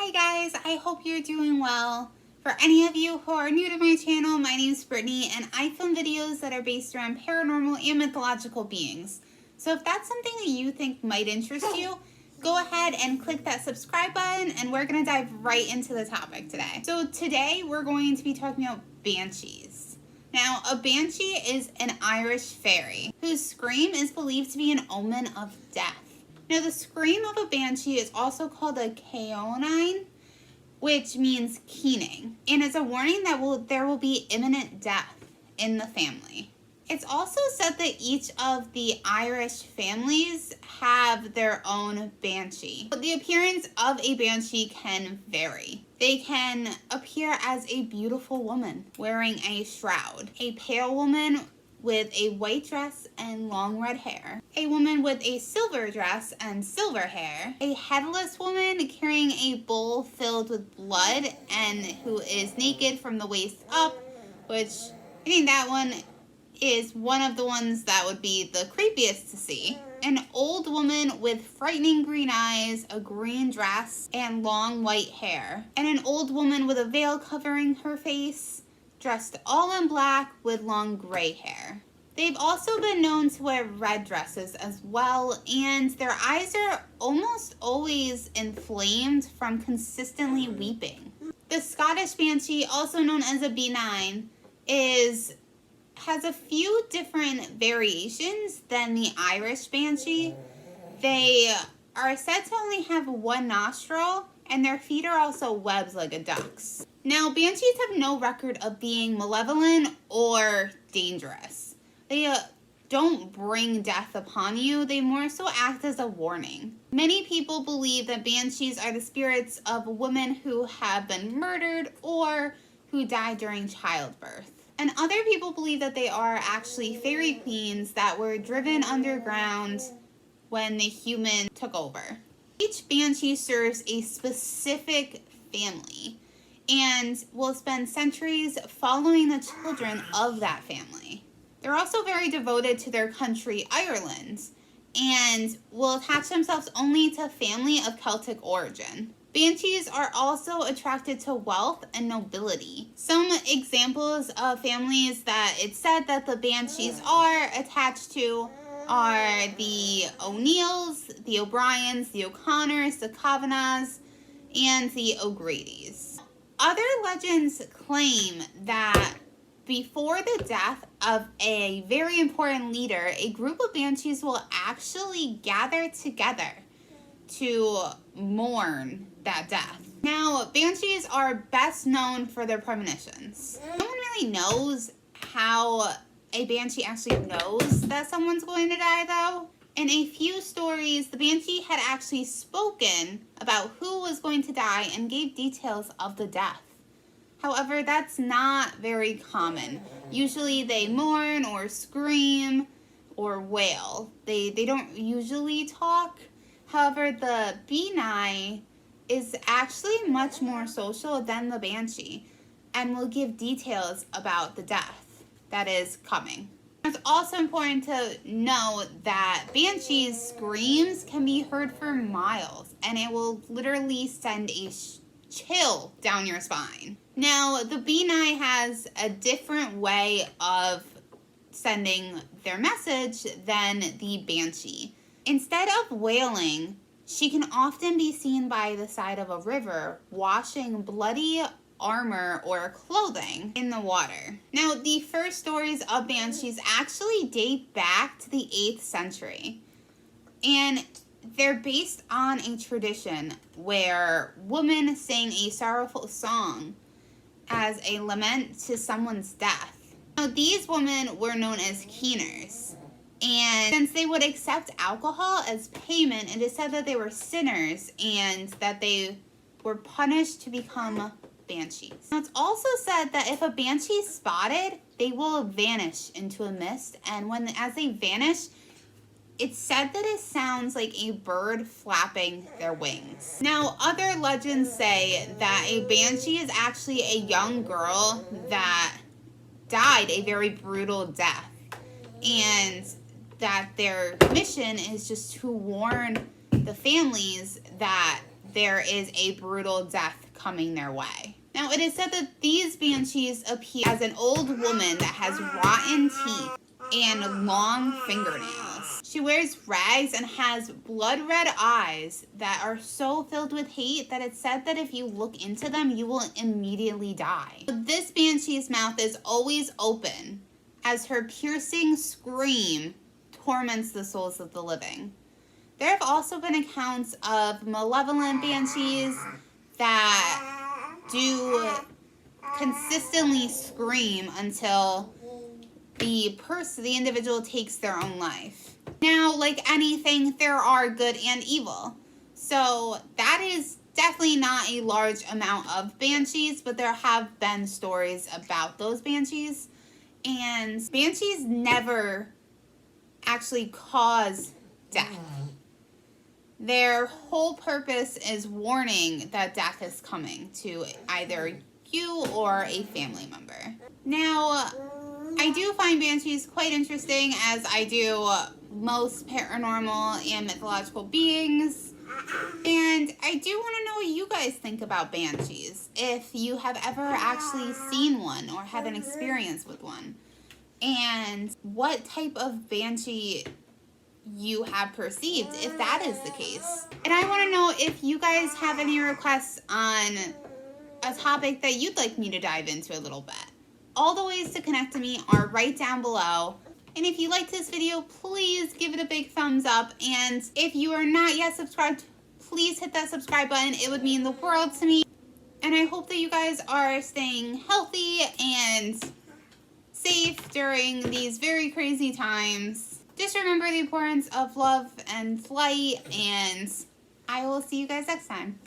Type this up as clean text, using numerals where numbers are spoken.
Hi guys, I hope you're doing well. For any of you who are new to my channel, my name is Brittany and I film videos that are based around paranormal and mythological beings. So if that's something that you think might interest you, go ahead and click that subscribe button and we're going to dive right into the topic today. So today we're going to be talking about banshees. Now, a banshee is an Irish fairy whose scream is believed to be an omen of death. Now, the scream of a banshee is also called a caonine, which means keening, and is a warning that there will be imminent death in the family. It's also said that each of the Irish families have their own banshee. But the appearance of a banshee can vary. They can appear as a beautiful woman wearing a shroud, a pale woman with a white dress and long red hair, a woman with a silver dress and silver hair, a headless woman carrying a bowl filled with blood and who is naked from the waist up, which I think that one is one of the ones that would be the creepiest to see. An old woman with frightening green eyes, a green dress, and long white hair. And an old woman with a veil covering her face, dressed all in black with long gray hair. They've also been known to wear red dresses as well, and their eyes are almost always inflamed from consistently weeping. The Scottish banshee, also known as a B9, has a few different variations than the Irish banshee. They are said to only have one nostril, and their feet are also webbed like a duck's. Now, banshees have no record of being malevolent or dangerous. They don't bring death upon you. They more so act as a warning. Many people believe that banshees are the spirits of women who have been murdered or who died during childbirth. And other people believe that they are actually fairy queens that were driven underground when the human took over. Each banshee serves a specific family and will spend centuries following the children of that family. They're also very devoted to their country, Ireland, and will attach themselves only to family of Celtic origin. Banshees are also attracted to wealth and nobility. Some examples of families that it's said that the banshees are attached to are the O'Neills, the O'Briens, the O'Connors, the Kavanaghs, and the O'Grady's. Other legends claim that before the death of a very important leader, a group of banshees will actually gather together to mourn that death. Now, banshees are best known for their premonitions. No one really knows how a banshee actually knows that someone's going to die, though. In a few stories, the banshee had actually spoken about who was going to die and gave details of the death. However, that's not very common. Usually they mourn or scream or wail. They don't usually talk. However, the B9 is actually much more social than the banshee and will give details about the death that is coming. It's also important to know that banshees' screams can be heard for miles, and it will literally send a chill down your spine. Now, the B9 has a different way of sending their message than the banshee. Instead of wailing, she can often be seen by the side of a river washing bloody armor or clothing in the water. Now, the first stories of banshees actually date back to the 8th century, and they're based on a tradition where women sang a sorrowful song as a lament to someone's death. Now, these women were known as keeners, and since they would accept alcohol as payment, it is said that they were sinners and that they were punished to become banshees. Now, it's also said that if a banshee is spotted, they will vanish into a mist, and as they vanish, it's said that it sounds like a bird flapping their wings. Now, other legends say that a banshee is actually a young girl that died a very brutal death, and that their mission is just to warn the families that there is a brutal death coming their way. Now, it is said that these banshees appear as an old woman that has rotten teeth and long fingernails. She wears rags and has blood red eyes that are so filled with hate that it's said that if you look into them, you will immediately die. This banshee's mouth is always open as her piercing scream torments the souls of the living. There have also been accounts of malevolent banshees that do consistently scream until the individual takes their own life. Now, like anything, there are good and evil. So that is definitely not a large amount of banshees, but there have been stories about those banshees. And banshees never actually cause death. Their whole purpose is warning that death is coming to either you or a family member. Now, I do find banshees quite interesting, as I do most paranormal and mythological beings. And I do want to know what you guys think about banshees, if you have ever actually seen one or had an experience with one, and what type of banshee you have perceived, if that is the case. And I want to know if you guys have any requests on a topic that you'd like me to dive into a little bit. All the ways to connect to me are right down below. And if you liked this video, please give it a big thumbs up. And if you are not yet subscribed, please hit that subscribe button. It would mean the world to me. And I hope that you guys are staying healthy and safe during these very crazy times. Just remember the importance of love and light, and I will see you guys next time.